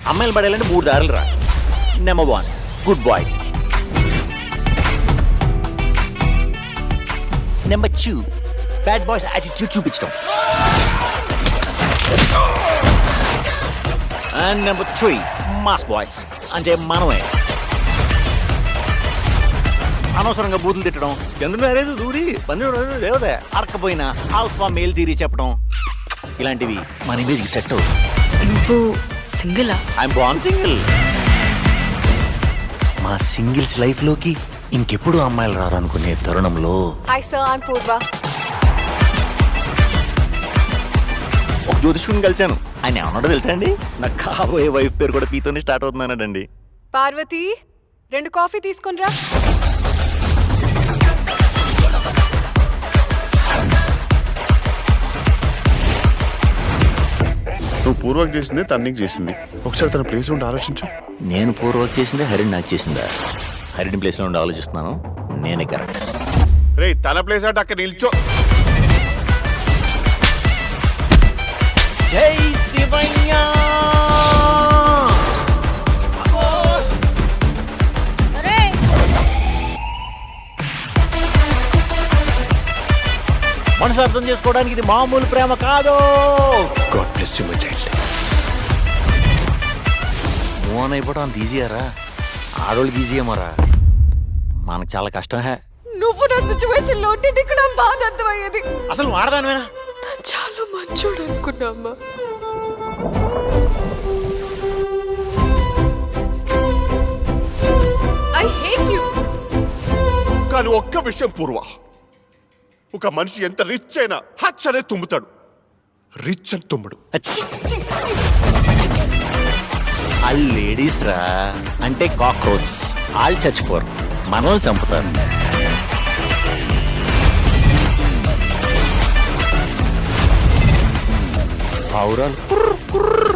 అమ్మాయిలు పడేయాలంటే 3 దారులు రా. Number 1 good boys, number 2 bad boys attitude చూపించడం, అండ్ నెంబర్ 3 మాస్ బాయ్స్ అంటే మనమే అనవసరంగా బూతులు తిట్టడం, చంద్రుడు దూరి పందుడు దేవత అరకపోయినా ఆల్ఫా మేల్ థియరీ చెప్పడం, ఇలాంటివి మన ఇమేజ్కి సెట్ అవుతుంది. నువ్వు సింగిలా? I'm born single. మా సింగిల్స్ లైఫ్లోకి ఇంకెప్పుడు అమ్మాయిలు రారనుకునే తరుణంలో హాయ్ సార్, ఐమ్ పూర్వ. ఒక జ్యోతిష్కుని కలిశాను. ఆయన ఏమన్నాడో తెలుసా అండి? నాకు కాబోయే వైఫ్ పేరు కూడా పీతోనే స్టార్ట్ అవుతున్నానండి. పార్వతి 2 కాఫీ తీసుకునిరా. నువ్వు పూర్వకు చేసింది తను నీకు చేసింది. ఒకసారి తన ప్లేస్ ఉండి ఆలోచించు. నేను పూర్వక్ చేసిందే హరిని నాకు చేసిందా? హరిని ప్లేస్లో ఉండి ఆలోచిస్తున్నాను. నేనే కరెక్ట్. రే తన ప్లేస్ అంటే అక్కడ నిల్చో. జై శివయ్య. మనసు అర్థం చేసుకోవడానికి ఇది మామూలు ప్రేమ కాదు. God bless you my child. మోన్ అయిపోవడం అంత ఈజీయారా? ఆడోళ్ళకి ఈజీయేమోరా, మనకు చాలా కష్టం. హే, నువ్వు నా సిచ్యువేషన్ లో ఉంటే నీకు నా బాధ అర్థమయ్యేది. అసలు వాడదానివేనా? నేను చాలా మంచోడు అనుకున్నా అమ్మా. I hate you. కానీ ఒక్క విషయం పూర్వ, ఒక మనిషి ఎంత రిచ్ అయినా హచ్ అనే తుమ్ముతాడు, రిచ్ అని తుమ్ముడు. ఆ లేడీస్ రా అంటే కాక్రోచ్. వాళ్ళు చచ్చిపోరు, మనల్ని చంపుతారు. పావురాలు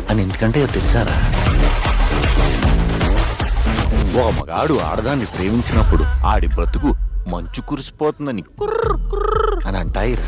అని ఎందుకంటే తెలుసారా? ఒక మగాడు ఆడదాన్ని ప్రేమించినప్పుడు ఆడి బ్రతుకు మంచు కురిసిపోతుందని కుర్ర కుర్ర అని అంటాయిరా.